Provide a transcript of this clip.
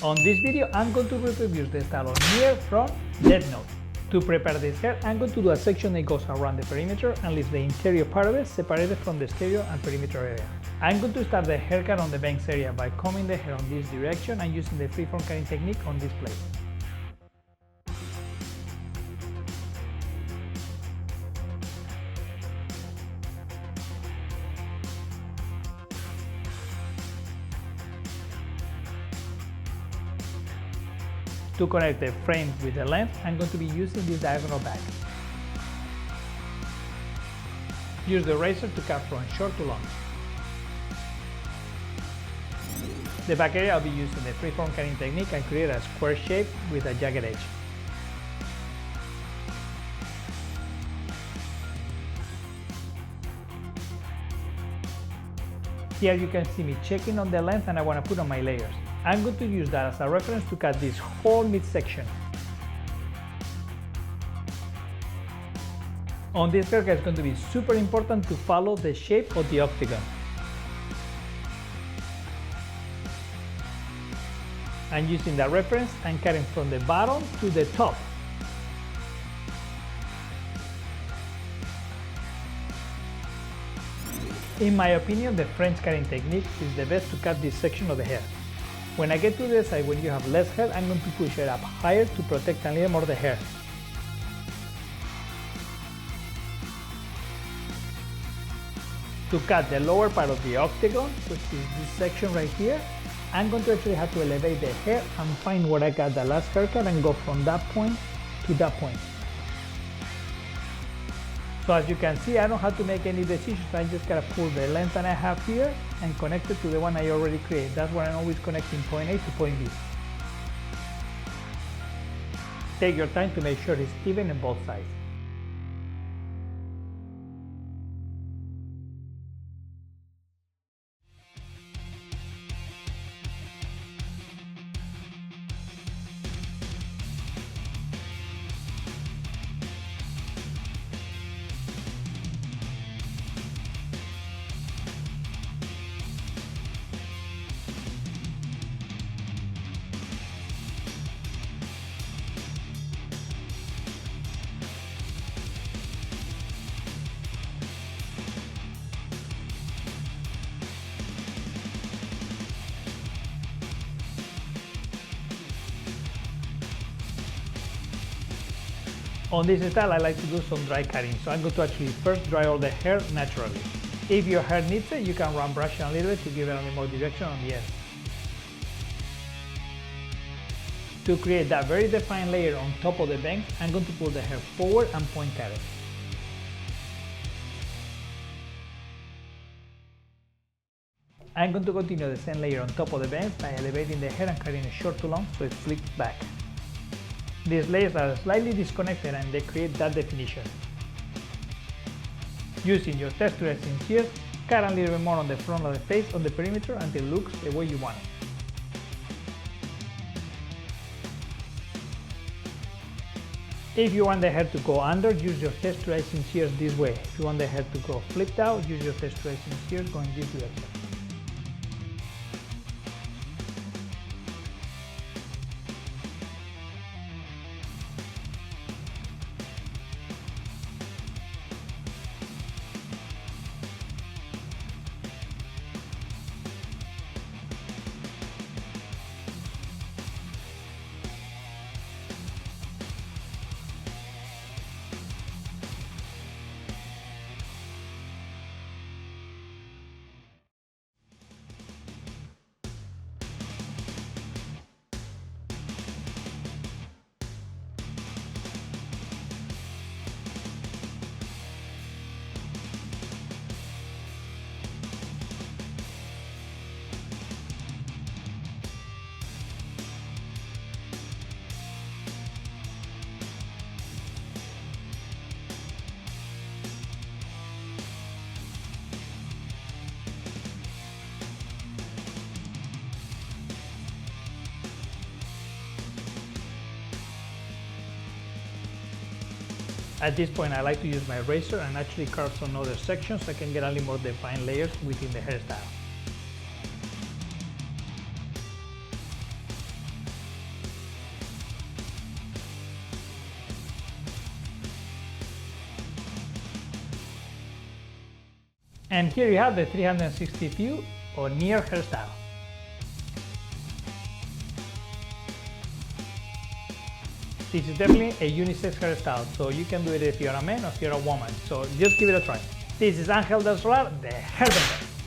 On this video, I'm going to reproduce the style of near, front, dead note. To prepare this hair, I'm going to do a section that goes around the perimeter and leaves the interior part of it separated from the exterior and perimeter area. I'm going to start the haircut on the bangs area by combing the hair on this direction and using the freeform cutting technique on this place. To connect the frame with the length, I'm going to be using this diagonal back. Use the razor to cut from short to long. The back area I'll be using the freeform cutting technique and create a square shape with a jagged edge. Here you can see me checking on the length and I want to put on my layers. I'm going to use that as a reference to cut this whole midsection. On this haircut, it's going to be super important to follow the shape of the octagon. I'm using that reference and cutting from the bottom to the top. In my opinion, the French cutting technique is the best to cut this section of the hair. When I get to the side, when you have less hair, I'm going to push it up higher to protect a little more the hair. To cut the lower part of the octagon, which is this section right here, I'm going to actually have to elevate the hair and find where I got the last haircut and go from that point to that point. So as you can see, I don't have to make any decisions. I just gotta pull the length that I have here and connect it to the one I already created. That's why I'm always connecting point A to point B. Take your time to make sure it's even on both sides. On this style, I like to do some dry cutting, so I'm going to actually first dry all the hair naturally. If your hair needs it, you can run brushing a little bit to give it a little more direction on the end. To create that very defined layer on top of the bangs, I'm going to pull the hair forward and point cut it. I'm going to continue the same layer on top of the bangs by elevating the hair and cutting it short to long so it flicks back. These layers are slightly disconnected and they create that definition. Using your texturizing shears, cut a little bit more on the front of the face on the perimeter until it looks the way you want it. If you want the hair to go under, use your texturizing shears this way. If you want the hair to go flipped out, use your texturizing shears going this direction. At this point, I like to use my razor and actually carve some other sections so I can get a little more defined layers within the hairstyle. And here you have the 360 view on near hairstyle. This is definitely a unisex hairstyle, so you can do it if you're a man or if you're a woman, so just give it a try. This is Angel del Solar, the hairbender.